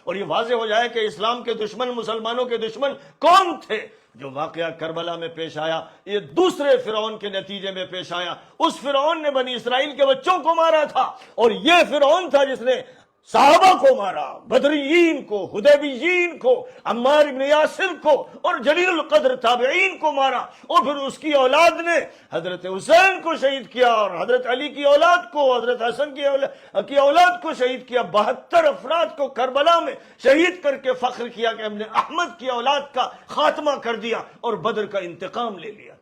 اور یہ واضح ہو جائے کہ اسلام کے دشمن، مسلمانوں کے دشمن کون تھے۔ جو واقعہ کربلا میں پیش آیا یہ دوسرے فرعون کے نتیجے میں پیش آیا۔ اس فرعون نے بنی اسرائیل کے بچوں کو مارا تھا، اور یہ فرعون تھا جس نے صحابہ کو مارا، بدریین کو، حدیبیین کو، عمار بن یاسر کو، اور جلیل القدر تابعین کو مارا، اور پھر اس کی اولاد نے حضرت حسین کو شہید کیا، اور حضرت علی کی اولاد کو، حضرت حسن کی اولاد کو شہید کیا۔ 72 افراد کو کربلا میں شہید کر کے فخر کیا کہ ہم نے احمد کی اولاد کا خاتمہ کر دیا اور بدر کا انتقام لے لیا۔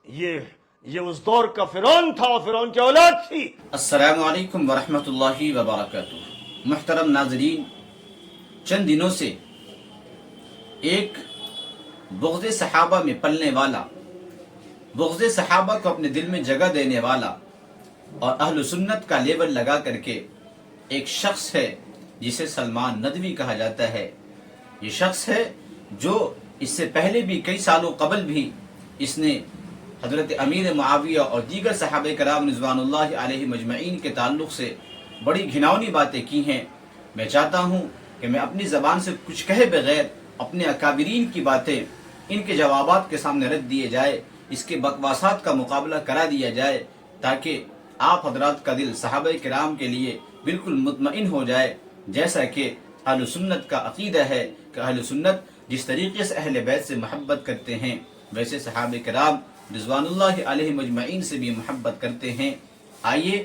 یہ اس دور کا فرعون تھا اور فرعون کی اولاد تھی۔ السلام علیکم ورحمۃ اللہ وبرکاتہ۔ محترم ناظرین، چند دنوں سے ایک بغض صحابہ میں پلنے والا، بغض صحابہ کو اپنے دل میں جگہ دینے والا اور اہل سنت کا لیبل لگا کر کے ایک شخص ہے جسے سلمان ندوی کہا جاتا ہے۔ یہ شخص ہے جو اس سے پہلے بھی کئی سالوں قبل بھی اس نے حضرت امیر معاویہ اور دیگر صحابہ کرام رضوان اللہ علیہ مجمعین کے تعلق سے بڑی گھناؤنی باتیں کی ہیں۔ میں چاہتا ہوں کہ میں اپنی زبان سے کچھ کہے بغیر اپنے اکابرین کی باتیں ان کے جوابات کے سامنے رکھ دیے جائے، اس کے بکواسات کا مقابلہ کرا دیا جائے، تاکہ آپ حضرات کا دل صحابہ کرام کے لیے بالکل مطمئن ہو جائے، جیسا کہ اہل سنت کا عقیدہ ہے کہ اہل سنت جس طریقے سے اہل بیت سے محبت کرتے ہیں ویسے صحابہ کرام رضوان اللہ علیہ مجمعین سے بھی محبت کرتے ہیں۔ آئیے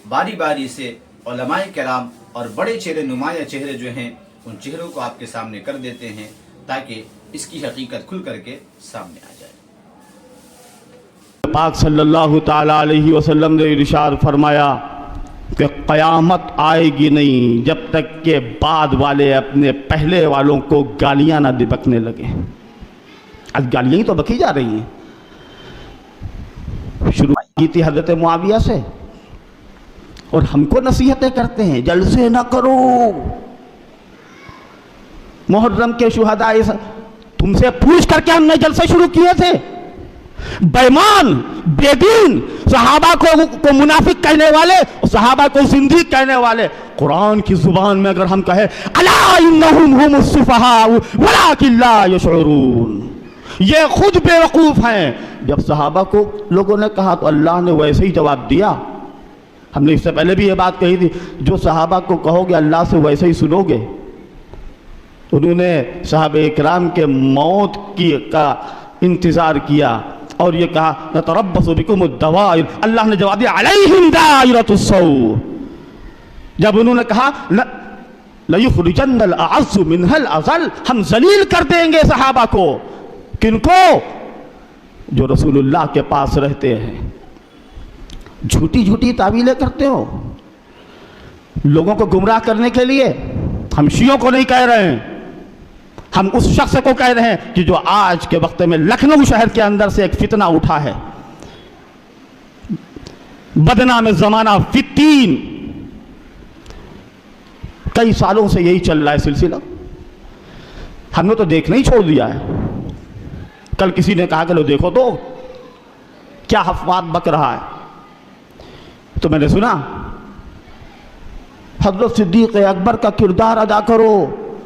باری باری سے علماء کرام اور بڑے چہرے، نمایاں چہرے جو ہیں، ان چہروں کو آپ کے سامنے کر دیتے ہیں تاکہ اس کی حقیقت کھل کر کے سامنے آ جائے۔ پاک صلی اللہ تعالی علیہ وسلم نے ارشاد فرمایا کہ قیامت آئے گی نہیں جب تک کہ بعد والے اپنے پہلے والوں کو گالیاں نہ بکنے لگے۔ آج گالیاں ہی تو بکی جا رہی ہیں۔ شروع کی تھی حضرت معاویہ سے، اور ہم کو نصیحتیں کرتے ہیں جلسے نہ کرو، محرم کے شہداء، تم سے پوچھ کر کے ہم نے جلسے شروع کیے تھے۔ بے ایمان، بے دین، صحابہ کو منافق کہنے والے، صحابہ کو زندیق کہنے والے، قرآن کی زبان میں اگر ہم کہیں الا انہم هم السفہاء ولکن لا یشعرون، یہ خود بے وقوف ہیں۔ جب صحابہ کو لوگوں نے کہا تو اللہ نے ویسے ہی جواب دیا۔ ہم نے اس سے پہلے بھی یہ بات کہی تھی، جو صحابہ کو کہو گے اللہ سے ویسے ہی سنو گے۔ انہوں نے صحابہ اکرام کے موت کا انتظار کیا اور یہ کہا نتربص بکم الدوائر، اللہ نے جواب دیا علیہم دائرۃ السوء۔ جب انہوں نے کہا لَيُخْرِجَنَّ الْأَعَزُّ مِنْهَا الْأَذَلَّ، ہم ذلیل کر دیں گے صحابہ کو۔ کن کو؟ جو رسول اللہ کے پاس رہتے ہیں۔ جھوٹی جھوٹی تعویلیں کرتے ہو لوگوں کو گمراہ کرنے کے لیے۔ ہم شیعوں کو نہیں کہہ رہے ہیں، ہم اس شخص کو کہہ رہے ہیں کہ جو آج کے وقت میں لکھنؤ شہر کے اندر سے ایک فتنہ اٹھا ہے، بدنام زمانہ فتین، کئی سالوں سے یہی چل رہا ہے سلسلہ، ہم نے تو دیکھنا ہی چھوڑ دیا ہے۔ کل کسی نے کہا کہ لو دیکھو تو کیا افواد بک رہا ہے، تو میں نے سنا حضرت صدیق اکبر کا کردار ادا کرو،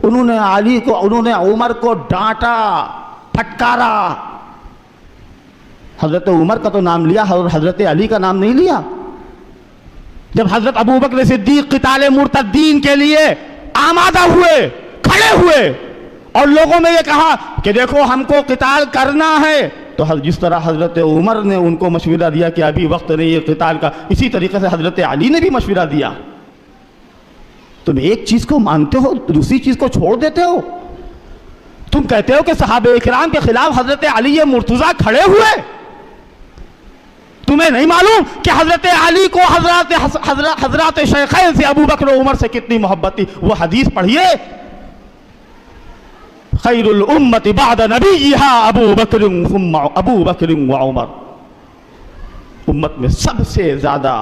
انہوں نے علی کو، انہوں نے عمر کو ڈانٹا، پھٹکارا۔ حضرت عمر کا تو نام لیا اور حضرت علی کا نام نہیں لیا۔ جب حضرت ابوبکر صدیق قتال مرتدین کے لیے آمادہ ہوئے، کھڑے ہوئے، اور لوگوں میں یہ کہا کہ دیکھو ہم کو قتال کرنا ہے، تو جس طرح حضرت عمر نے ان کو مشورہ دیا کہ ابھی وقت نہیں ہے قتال کا، اسی طریقے سے حضرت علی نے بھی مشورہ دیا۔ تم ایک چیز کو مانتے ہو دوسری چیز کو چھوڑ دیتے ہو۔ تم کہتے ہو کہ صحابہ اکرام کے خلاف حضرت علی مرتضیٰ کھڑے ہوئے، تمہیں نہیں معلوم کہ حضرت علی کو حضرات شیخین سے ابو بکر و عمر سے کتنی محبت تھی۔ وہ حدیث پڑھیے، خیر الامت بعد نبیہا ابو بکر و عمر، امت میں سب سے زیادہ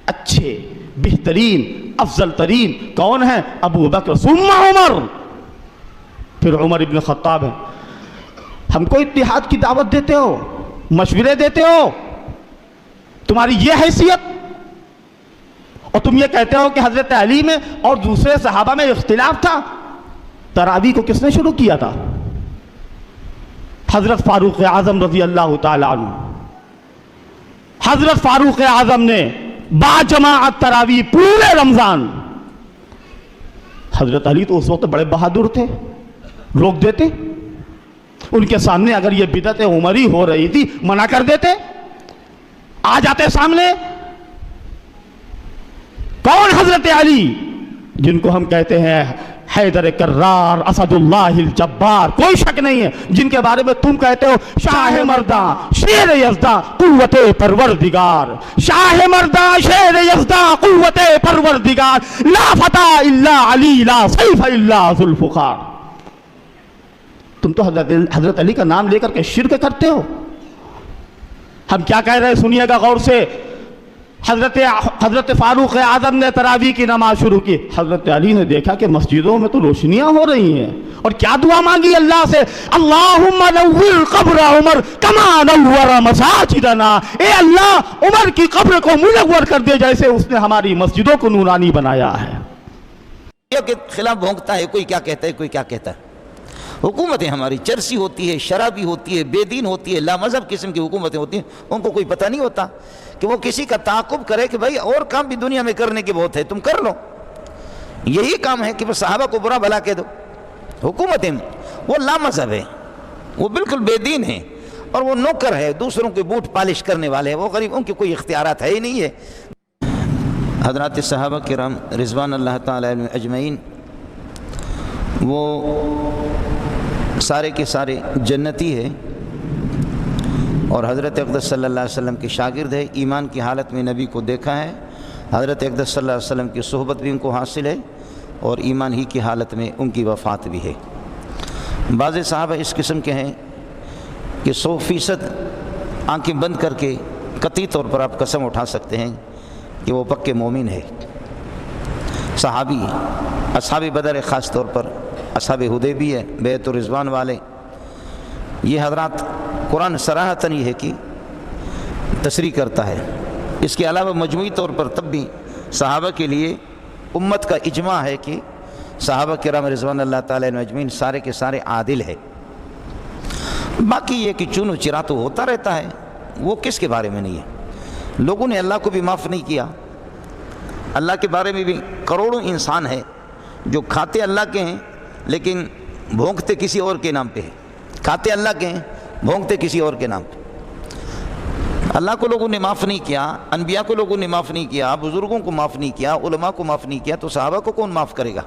اچھے، بہترین، افضل ترین کون ہے؟ ابو بکر ثم عمر، پھر عمر ابن خطاب ہے۔ ہم کو اتحاد کی دعوت دیتے ہو، مشورے دیتے ہو، تمہاری یہ حیثیت، اور تم یہ کہتے ہو کہ حضرت علی میں اور دوسرے صحابہ میں اختلاف تھا. تراویح کو کس نے شروع کیا تھا؟ حضرت فاروق اعظم رضی اللہ تعالی عنہ. حضرت فاروق اعظم نے با جماعت تراویح پورے رمضان. حضرت علی تو اس وقت بڑے بہادر تھے, روک دیتے. ان کے سامنے اگر یہ بدعت عمری ہو رہی تھی منع کر دیتے, آ جاتے سامنے. کون حضرت علی جن کو ہم کہتے ہیں حیدر کرار, اسد اللہ الجبار, کوئی شک نہیں ہے, جن کے بارے میں تم کہتے ہو شاہ مرداں, شیر یزداں, قوت پروردگار. شاہ مرداں, شیر یزداں, قوت پروردگار. لا فتح الا علی, لا سیف الا ذوالفقار. تم تو حضرت علی کا نام لے کر کے شرک کرتے ہو. ہم کیا کہہ رہے ہیں سنیے گا غور سے. حضرت فاروق اعظم نے تراویح کی نماز شروع کی. حضرت علی نے دیکھا کہ مسجدوں میں تو روشنیاں ہو رہی ہیں, اور کیا دعا مانگی اللہ سے؟ اللہم نور قبر عمر کما نور مساجدنا. اے اللہ عمر کی قبر کو منور کر دے جیسے اس نے ہماری مسجدوں کو نورانی بنایا ہے. کے خلاف بھونکتا ہے, کوئی کیا کہتا ہے, کوئی کیا کہتا ہے. حکومتیں ہماری چرسی ہوتی ہے, شرابی ہوتی ہے, بے دین ہوتی ہے, لامذہب قسم کی حکومتیں ہوتی ہیں. ان کو کوئی پتہ نہیں ہوتا کہ وہ کسی کا تعاقب کرے کہ بھائی اور کام بھی دنیا میں کرنے کے بہت ہے, تم کر لو. یہی کام ہے کہ وہ صحابہ کو برا بھلا کہہ دو. حکومتیں وہ لامذہب ہے, وہ بالکل بے دین ہیں, اور وہ نوکر ہے, دوسروں کے بوٹ پالش کرنے والے ہیں. وہ غریب, ان کے کوئی اختیارات ہے ہی نہیں ہے. حضرات صحابہ کرام رضوان اللہ تعالی علیہم اجمعین, وہ سارے کے سارے جنتی ہے, اور حضرت اقدس صلی اللہ علیہ وسلم کے شاگرد ہے. ایمان کی حالت میں نبی کو دیکھا ہے. حضرت اقدس صلی اللہ علیہ وسلم کی صحبت بھی ان کو حاصل ہے, اور ایمان ہی کی حالت میں ان کی وفات بھی ہے. بعض صحابہ اس قسم کے ہیں کہ 100% آنکھیں بند کر کے قطعی طور پر آپ قسم اٹھا سکتے ہیں کہ وہ پکے مومن ہے. صحابی, اصحاب بدر خاص طور پر, اصحاب حدیبیہ, بیعت رضوان والے, یہ حضرات قرآن صراحتاً یہ ہے کہ تصریح کرتا ہے. اس کے علاوہ مجموعی طور پر تب بھی صحابہ کے لیے امت کا اجماع ہے کہ صحابہ کرام رضوان اللہ تعالیٰ عنہ اجمعین سارے کے سارے عادل ہے. باقی یہ کہ چون و چرا تو ہوتا رہتا ہے, وہ کس کے بارے میں نہیں ہے. لوگوں نے اللہ کو بھی معاف نہیں کیا. اللہ کے بارے میں بھی کروڑوں انسان ہے جو کھاتے اللہ کے ہیں لیکن بھونکتے کسی اور کے نام پہ ہے. کھاتے اللہ کے ہیں, بھونکتے کسی اور کے نام پہ. اللہ کو لوگوں نے معاف نہیں کیا, انبیاء کو لوگوں نے معاف نہیں کیا, بزرگوں کو معاف نہیں کیا, علماء کو معاف نہیں کیا, تو صحابہ کو کون معاف کرے گا؟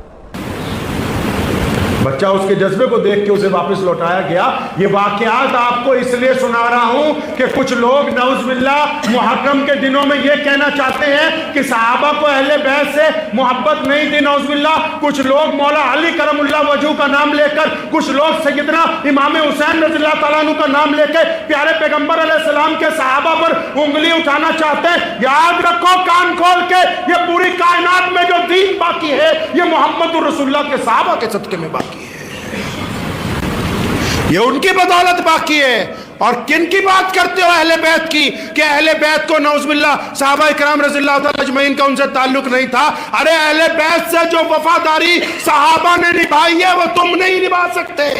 بچہ اس کے جذبے کو دیکھ کے اسے واپس لوٹایا گیا. یہ واقعات آپ کو اس لیے سنا رہا ہوں کہ کچھ لوگ نعوذ باللہ محرم کے دنوں میں یہ کہنا چاہتے ہیں کہ صحابہ کو اہل بیت سے محبت نہیں تھی. نعوذ باللہ کچھ لوگ مولا علی کرم اللہ وجہہ کا نام لے کر, کچھ لوگ سیدنا امام حسین رضی اللہ تعالیٰ عنہ کا نام لے کے پیارے پیغمبر علیہ السلام کے صحابہ پر انگلی اٹھانا چاہتے ہیں. یاد رکھو کان کھول کے, یہ پوری کائنات میں جو دین باقی ہے یہ محمد رسول اللہ کے صحابہ کے صدقے میں باقی ہے. یہ ان کی بدولت باقی ہے. اور کن کی بات کرتے ہو؟ اہل بیت کی, کہ اہل بیت کو نعوذ باللہ صحابہ اکرام رضی اللہ تعالی اجمعین کا ان سے تعلق نہیں تھا. ارے اہل بیت سے جو وفاداری صحابہ نے نبھائی ہے وہ تم نہیں نبھا سکتے.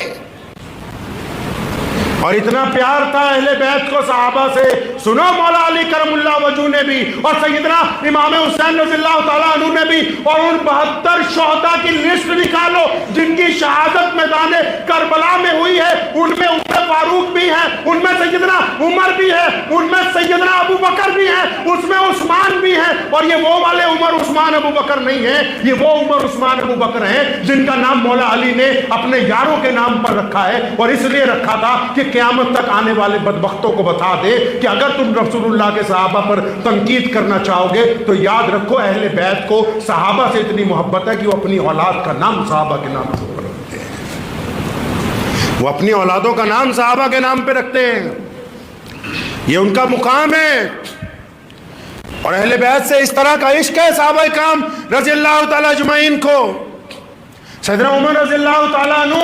اور اتنا پیار تھا اہل بیت کو صحابہ سے. سنو مولا علی کرم اللہ وجہہ نے بھی, اور سیدنا امام حسین رضی اللہ تعالیٰ عنہ نے بھی, اور ان 72 شہداء کی لسٹ نکالو جن کی شہادت میدان کربلا میں ہوئی ہے. ان میں عمر فاروق بھی ہیں, ان میں سیدنا عمر بھی ہے, ان میں سیدنا ابو بکر بھی ہیں, اس میں عثمان بھی ہیں. اور یہ وہ والے عمر عثمان ابو بکر نہیں ہیں, یہ وہ عمر عثمان ابو بکر ہیں جن کا نام مولا علی نے اپنے یاروں کے نام پر رکھا ہے. اور اس لیے رکھا تھا کہ قیامت تک آنے والے بدبختوں کو بتا دے کہ اگر تم رسول اللہ کے صحابہ پر تنقید کرنا چاہو گے تو یاد رکھو اہل بیت کو صحابہ سے اتنی محبت ہے کہ وہ اپنی اولاد کا نام صحابہ کے نام پر رکھتے ہیں. وہ اپنی اولادوں کا نام صحابہ کے نام پہ رکھتے ہیں. یہ ان کا مقام ہے. اور اہل بیت سے اس طرح کا عشق ہے صحابہ کرام رضی اللہ تعالی اجمعین کو. سیدنا عمر رضی اللہ تعالیٰ عنہ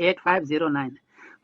8509।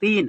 3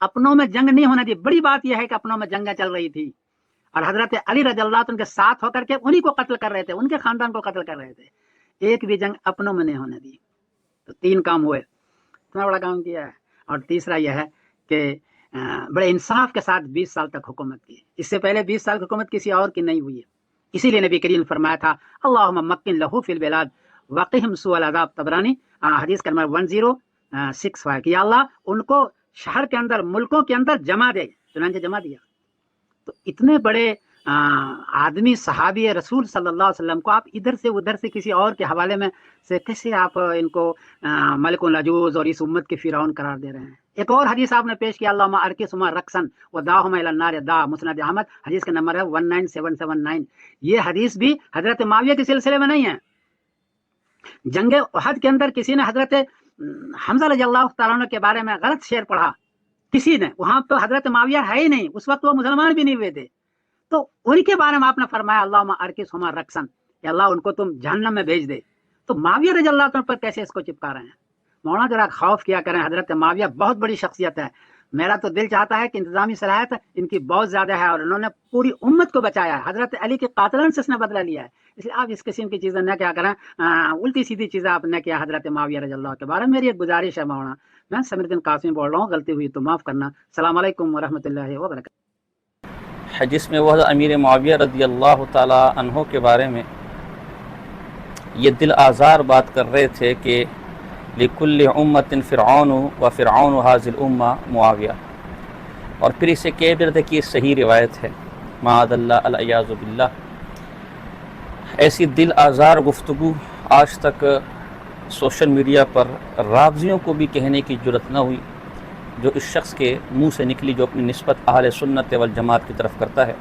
اپنوں میں جنگ نہیں ہونا دی. بڑی بات یہ ہے کہ اپنوں میں جنگیں چل رہی تھی اور حضرت علی رضی اللہ عنہ کے ساتھ ہو کر کے انہی کو قتل کر رہے تھے, ان کے خاندان کو قتل کر رہے تھے. ایک بھی جنگ اپنوں میں نہیں ہونے دی. تو 3 کام ہوئے, اتنا بڑا کام کیا ہے. اور تیسرا یہ ہے کہ بڑے انصاف کے ساتھ 20 سال تک حکومت کی. اس سے پہلے 20 سال کی حکومت کسی اور کی نہیں ہوئی ہے. اسی لیے نبی کریم نے فرمایا تھا اللہم مکن لہو فی البلاد وقہم سوء العذاب. طبرانی حدیث کا نمبر 1065 کہ یا اللہ ان کو شہر کے اندر, ملکوں کے اندر جمع دے. چنانچہ جمع دیا. تو اتنے بڑے آدمی صحابی رسول صلی اللہ علیہ وسلم کو آپ ادھر سے کسی اور کے حوالے میں سے کیسے آپ ان کو ملک العجوز اور اس امت کے فرعون قرار دے رہے ہیں؟ ایک اور حدیث آپ نے پیش کیا اللہم ارکسہما رقصا ودعہما الی النار دعا, مسند احمد, حدیث کا نمبر ہے 19779. یہ حدیث بھی حضرت معاویہ کے سلسلے میں نہیں ہے. جنگ احد کے اندر کسی نے حضرت حمزہ رضی اللہ تعالیٰ عنہ کے بارے میں غلط شعر پڑھا, کسی نے, وہاں پہ حضرت معاویہ ہے ہی نہیں, اس وقت وہ مسلمان بھی نہیں ہوئے تھے. تو ان کے بارے میں آپ نے فرمایا اللہم ارکسہما رقصا, یا اللہ ان کو تم جہنم میں بھیج دے. تو معاویہ رضی اللہ عنہ پر کیسے اس کو چپکا رہے ہیں؟ مولانا ذرا خوف کیا کریں. حضرت معاویہ بہت بڑی شخصیت ہے. میرا تو دل چاہتا ہے کہ انتظامی صلاحیت ان کی بہت زیادہ ہے اور انہوں نے پوری امت کو بچایا ہے. حضرت علی کے قاتلان سے اس نے بدلہ لیا ہے. اس لیے آپ اس قسم کی چیزیں نہ کیا کریں, الٹی سیدھی چیزیں آپ نے کیا حضرت معاویہ رضی اللہ کے بارے میں. میری ایک گزارش ہے مولانا, میں سمیر الدین قاسمی بول رہا ہوں, غلطی ہوئی تو معاف کرنا. السلام علیکم ورحمۃ اللہ وبرکاتہ. حدیث میں وہ امیر معاویہ رضی اللہ تعالی عنہ کے بارے میں یہ دل آزار بات کر رہے تھے کہ لکل امت فرعون و فرعون حاضل الامہ معاویہ, اور پھر اسے کہہ رہے تھے کہ یہ صحیح روایت ہے. معاذ اللہ العیاذ باللہ. ایسی دل آزار گفتگو آج تک سوشل میڈیا پر رافضیوں کو بھی کہنے کی جرت نہ ہوئی جو اس شخص کے منہ سے نکلی, جو اپنی نسبت اہل سنت والجماعت کی طرف کرتا ہے.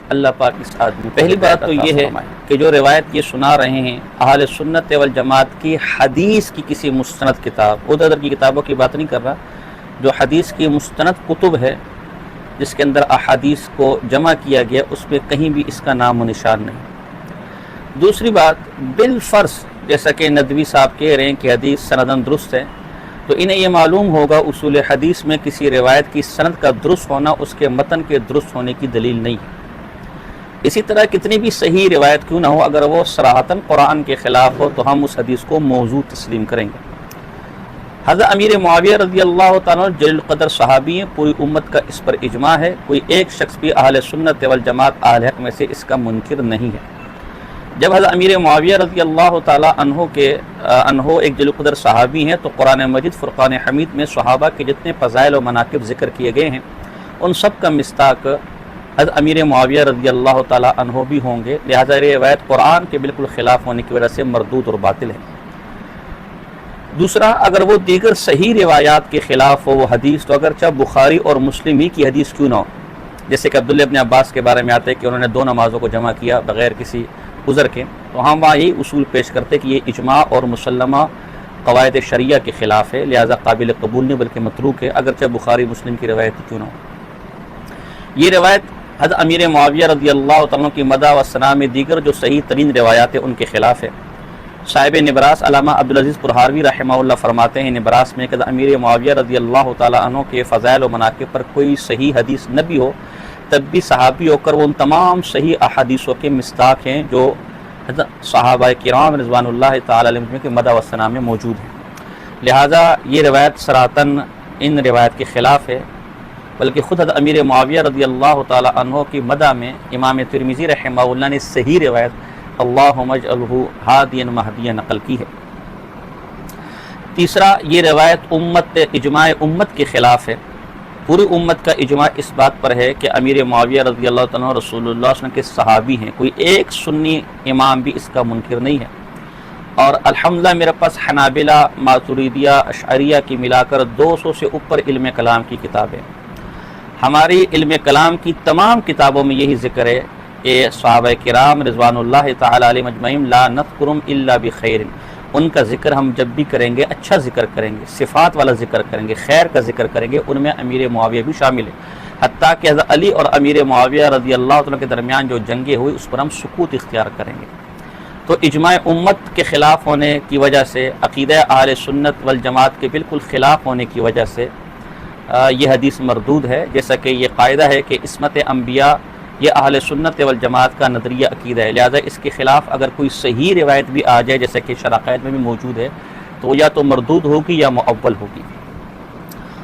اللہ پاک اس آدمی. پہلی بات تو یہ ہے کہ جو روایت یہ سنا رہے ہیں اہل سنت والجماعت کی حدیث کی کسی مستند کتاب, ادھر کی کتابوں کی بات نہیں کر رہا, جو حدیث کی مستند کتب ہے جس کے اندر احادیث کو جمع کیا گیا, اس میں کہیں بھی اس کا نام و نشان نہیں. دوسری بات, بالفرض جیسا کہ ندوی صاحب کہہ رہے ہیں کہ حدیث سندن درست ہے, تو انہیں یہ معلوم ہوگا اصول حدیث میں کسی روایت کی سند کا درست ہونا اس کے متن کے درست ہونے کی دلیل نہیں ہے. اسی طرح کتنی بھی صحیح روایت کیوں نہ ہو, اگر وہ صراحتاً قرآن کے خلاف ہو تو ہم اس حدیث کو موضوع تسلیم کریں گے. حضرت امیر معاویہ رضی اللہ تعالیٰ عنہ جلیل القدر صحابی ہیں, پوری امت کا اس پر اجماع ہے, کوئی ایک شخص بھی اہل سنت والجماعت اہل حق میں سے اس کا منکر نہیں ہے. جب حضرت امیر معاویہ رضی اللہ تعالیٰ عنہ ایک جلیل القدر صحابی ہیں, تو قرآن مجید فرقان حمید میں صحابہ کے جتنے فضائل و مناقب ذکر کیے گئے ہیں ان سب کا مصداق حضرت امیر معاویہ رضی اللہ تعالیٰ عنہ بھی ہوں گے. لہذا یہ روایت قرآن کے بالکل خلاف ہونے کی وجہ سے مردود اور باطل ہے. دوسرا, اگر وہ دیگر صحیح روایات کے خلاف ہو وہ حدیث, تو اگرچہ بخاری اور مسلم ہی کی حدیث کیوں نہ ہو, جیسے کہ عبداللہ ابن عباس کے بارے میں آتے کہ انہوں نے 2 نمازوں کو جمع کیا بغیر کسی عذر کے, تو ہم وہاں یہی اصول پیش کرتے کہ یہ اجماع اور مسلمہ قواعد شریعہ کے خلاف ہے, لہذا قابل قبول نہیں بلکہ متروک ہے, اگرچہ بخاری مسلم کی روایت کیوں نہ ہو. یہ روایت حضرت امیر معاویہ رضی اللہ تعالیٰ کی مدح و ثنا میں دیگر جو صحیح ترین روایات ہیں ان کے خلاف ہے. صاحب نبراس علامہ عبدالعزیز پرہاروی رحمہ اللہ فرماتے ہیں نبراس میں کہ امیر معاویہ رضی اللہ تعالیٰ عنہ کے فضائل و مناقب پر کوئی صحیح حدیث نہ بھی ہو, تب بھی صحابی ہو کر وہ ان تمام صحیح احادیثوں کے مصداق ہیں جو صحابہ کرام رضوان اللہ تعالیٰ علیہ کے مدح و ثنا میں موجود ہیں. لہٰذا یہ روایت صراحتاً ان روایت کے خلاف ہے, بلکہ خود حضرت امیر معاویہ رضی اللہ تعالیٰ عنہ کی مدح میں امام ترمذی رحمہ اللہ نے صحیح روایت اللہم اجعلہ ہادیا مہدیا نقل کی ہے. تیسرا, یہ روایت اجماع امت کے خلاف ہے. پوری امت کا اجماع اس بات پر ہے کہ امیر معاویہ رضی اللہ تعالیٰ رسول اللہ صلی اللہ علیہ وسلم کے صحابی ہیں, کوئی ایک سنی امام بھی اس کا منکر نہیں ہے. اور الحمدللہ میرے پاس حنابلہ, ماتریدیہ, اشعریہ کی ملا کر 200 سے اوپر علم کلام کی کتابیں. ہماری علم کلام کی تمام کتابوں میں یہی ذکر ہے کہ صحابہ کرام رضوان اللہ تعالیٰ علیہ مجمعین لا نذکرہم الا بخیر, ان کا ذکر ہم جب بھی کریں گے اچھا ذکر کریں گے, صفات والا ذکر کریں گے, خیر کا ذکر کریں گے. ان میں امیر معاویہ بھی شامل ہے, حتیٰ کہ حضرت علی اور امیر معاویہ رضی اللہ عنہ کے درمیان جو جنگیں ہوئی اس پر ہم سکوت اختیار کریں گے. تو اجماع امت کے خلاف ہونے کی وجہ سے, عقیدہ اہل سنت والجماعت کے بالکل خلاف ہونے کی وجہ سے یہ حدیث مردود ہے، جیسا کہ یہ قاعدہ ہے کہ عصمت انبیاء یہ اہل سنت والجماعت کا نظریہ عقیدہ ہے، لہذا اس کے خلاف اگر کوئی صحیح روایت بھی آ جائے جیسا کہ شرائط میں بھی موجود ہے تو یا تو مردود ہوگی یا معول ہوگی۔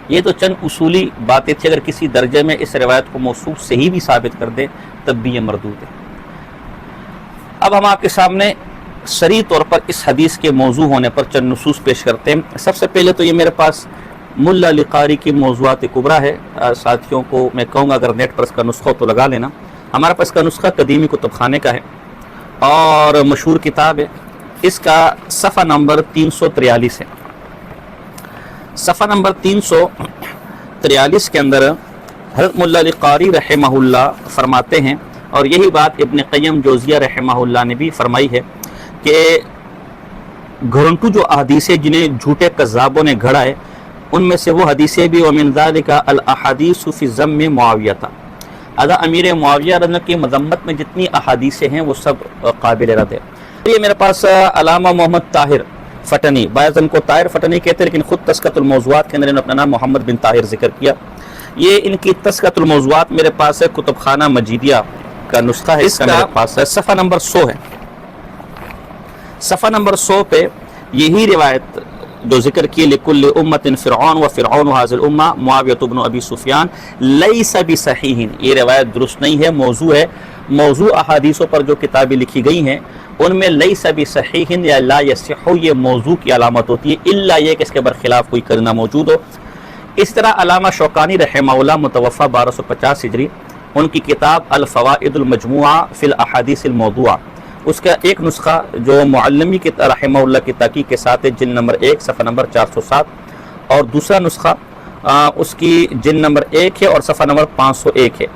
یہ تو چند اصولی باتیں تھیں، اگر کسی درجے میں اس روایت کو موصوف صحیح بھی ثابت کر دیں تب بھی یہ مردود ہے۔ اب ہم آپ کے سامنے صریح طور پر اس حدیث کے موضوع ہونے پر چند نصوص پیش کرتے ہیں۔ سب سے پہلے تو یہ میرے پاس ملا علی قاری کی موضوعات کبریٰ ہے، ساتھیوں کو میں کہوں گا اگر نیٹ پر اس کا نسخہ تو لگا لینا۔ ہمارے پاس کا نسخہ قدیمی کتب خانے کا ہے اور مشہور کتاب ہے، اس کا صفحہ نمبر 343 ہے۔ صفحہ نمبر 343 کے اندر حضرت ملا علی قاری رحمہ اللہ فرماتے ہیں، اور یہی بات ابن قیم جوزیہ رحمہ اللہ نے بھی فرمائی ہے کہ گھرنٹو جو احادیثیں جنہیں جھوٹے کذابوں نے گھڑا ہے ان میں سے وہ حدیثیں بھی ومن ذالک الاحادیث فی ذم معاویہ تھا، ادا امیر معاویہ رضی اللہ عنہ کی مذمت میں جتنی احادیثیں ہیں وہ سب قابل رد ہے۔ یہ میرے پاس علامہ محمد طاہر فتنی، بعض ان کو طاہر فتنی کہتے ہیں لیکن خود تذکرۃ الموضوعات کے اندر انہوں نے اپنا نام محمد بن طاہر ذکر کیا۔ یہ ان کی تذکرۃ الموضوعات میرے پاس ہے، کتب خانہ مجیدیہ کا نسخہ ہے، اس کا میرے پاس ہے، صفحہ نمبر 100 ہے۔ صفحہ نمبر 100 پہ یہی روایت جو ذکر کی لکل امت فرعون و فرعون حاضر الامہ معاویہ بن ابی سفیان لیس بصحیح، یہ روایت درست نہیں ہے، موضوع ہے۔ موضوع احادیثوں پر جو کتابیں لکھی گئی ہیں ان میں لیس بصحیح یا لا یصح یہ موضوع کی علامت ہوتی ہے، الا یہ کہ اس کے برخلاف کوئی کرنا موجود ہو۔ اس طرح علامہ شوکانی رحمہ اللہ متوفی 1250 ہجری، ان کی کتاب الفوائد المجموعہ فی الاحادیث الموضوعہ، اس کا ایک نسخہ جو معلمی کی رحمہ اللہ کی تحقیق کے ساتھ ہے، جلد نمبر 1 صفحہ نمبر 407، اور دوسرا نسخہ اس کی جلد نمبر 1 ہے اور صفحہ نمبر 501 ہے،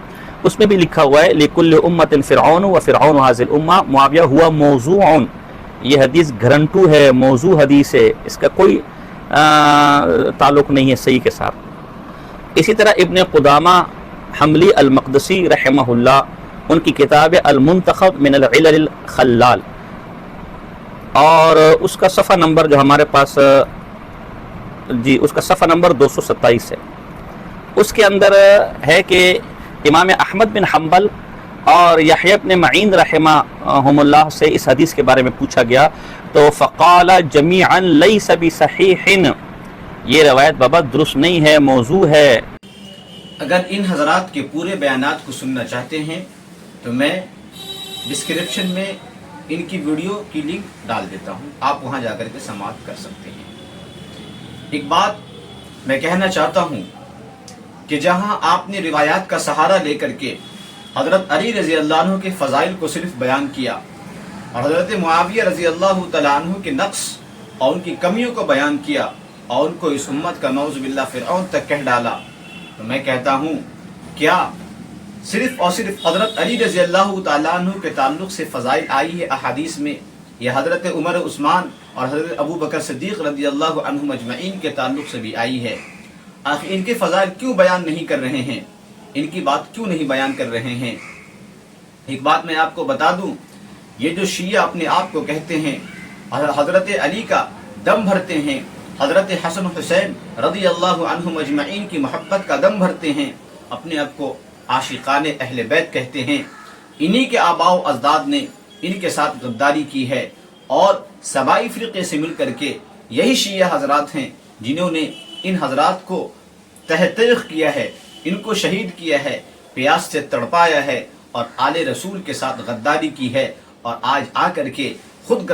اس میں بھی لکھا ہوا ہے لکل امت فرعون و فرعون حاضر الامہ معاویہ ہوا موضوع، یہ حدیث گھرنٹو ہے، موضوع حدیث ہے، اس کا کوئی تعلق نہیں ہے صحیح کے ساتھ۔ اسی طرح ابن قدامہ حملی المقدسی رحمہ اللہ، ان کی کتاب المنتخب من العلل الخلال، اور اس کا صفحہ نمبر جو ہمارے پاس اس کا صفحہ نمبر 227 ہے، اس کے اندر ہے کہ امام احمد بن حنبل اور یحییٰ بن معین رحمہم اللہ سے اس حدیث کے بارے میں پوچھا گیا تو فقال جمیعا لیس بصحیح، یہ روایت بابا درست نہیں ہے، موضوع ہے۔ اگر ان حضرات کے پورے بیانات کو سننا چاہتے ہیں تو میں ڈسکرپشن میں ان کی ویڈیو کی لنک ڈال دیتا ہوں، آپ وہاں جا کر کے سماعت کر سکتے ہیں۔ ایک بات میں کہنا چاہتا ہوں کہ جہاں آپ نے روایات کا سہارا لے کر کے حضرت علی رضی اللہ عنہ کے فضائل کو صرف بیان کیا اور حضرت معاویہ رضی اللہ تعالیٰ عنہ کے نقص اور ان کی کمیوں کو بیان کیا اور ان کو اس امت کا نعوذ باللہ فرعون تک کہہ ڈالا، تو میں کہتا ہوں کیا صرف اور صرف حضرت علی رضی اللہ تعالیٰ عنہ کے تعلق سے فضائل آئی ہے احادیث میں، یا حضرت عمر عثمان اور حضرت ابو بکر صدیق رضی اللہ عنہم اجمعین کے تعلق سے بھی آئی ہے؟ آخر ان کے فضائل کیوں بیان نہیں کر رہے ہیں، ان کی بات کیوں نہیں بیان کر رہے ہیں؟ ایک بات میں آپ کو بتا دوں، یہ جو شیعہ اپنے آپ کو کہتے ہیں حضرت علی کا دم بھرتے ہیں، حضرت حسن حسین رضی اللہ عنہم اجمعین کی محبت کا دم بھرتے ہیں، اپنے آپ کو عاشقان اہل بیت کہتے ہیں، انہی کے آباء و اجداد نے ان کے ساتھ غداری کی ہے، اور سبائی فرقے سے مل کر کے یہی شیعہ حضرات ہیں جنہوں نے ان حضرات کو تحقیق کیا ہے، ان کو شہید کیا ہے، پیاس سے تڑپایا ہے اور آل رسول کے ساتھ غداری کی ہے، اور آج آ کر کے خود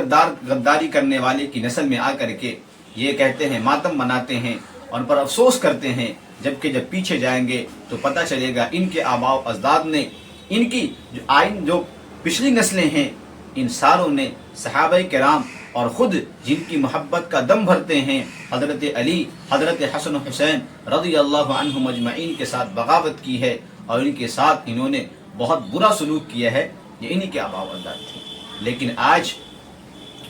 غداری کرنے والے کی نسل میں آ کر کے یہ کہتے ہیں، ماتم مناتے ہیں اور ان پر افسوس کرتے ہیں، جبکہ جب پیچھے جائیں گے تو پتہ چلے گا ان کے آباء و اجداد نے، ان کی جو پچھلی نسلیں ہیں، ان ساروں نے صحابہ کرام اور خود جن کی محبت کا دم بھرتے ہیں حضرت علی، حضرت حسن و حسین رضی اللہ عنہم اجمعین کے ساتھ بغاوت کی ہے، اور ان کے ساتھ انہوں نے بہت برا سلوک کیا ہے، یہ انہی کے آباء و اجداد تھے۔ لیکن آج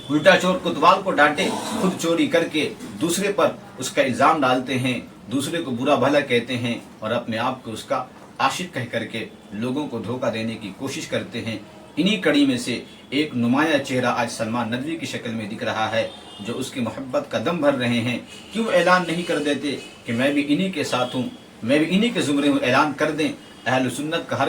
الٹا چور کوتوال کو ڈانٹے، خود چوری کر کے دوسرے پر اس کا الزام ڈالتے ہیں، دوسرے کو برا بھلا کہتے ہیں، اور اپنے آپ کو اس کا عاشق کہہ کر کے لوگوں کو دھوکہ دینے کی کوشش کرتے ہیں۔ انہی کڑی میں سے ایک نمایاں چہرہ آج سلمان ندوی کی شکل میں دکھ رہا ہے جو اس کی محبت کا دم بھر رہے ہیں. کیوں اعلان نہیں کر دیتے کہ میں بھی انہی کے ساتھ ہوں, میں بھی انہی کے زمرے ہوں؟ اعلان کر دیں. اہل سنت کا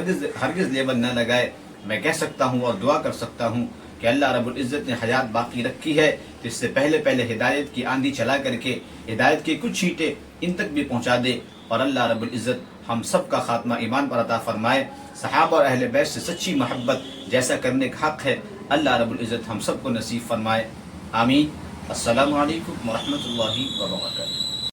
ہرگز لیبل نہ لگائے. میں کہہ سکتا ہوں اور دعا کر سکتا ہوں کہ اللہ رب العزت نے حیات باقی رکھی ہے تو اس سے پہلے ہدایت کی آندھی چلا کر کے ہدایت کی کچھ چھینٹیں ان تک بھی پہنچا دے, اور اللہ رب العزت ہم سب کا خاتمہ ایمان پر عطا فرمائے. صحابہ اور اہل بیت سے سچی محبت جیسا کرنے کا حق ہے اللہ رب العزت ہم سب کو نصیب فرمائے. آمین. السلام علیکم ورحمۃ اللہ وبرکاتہ.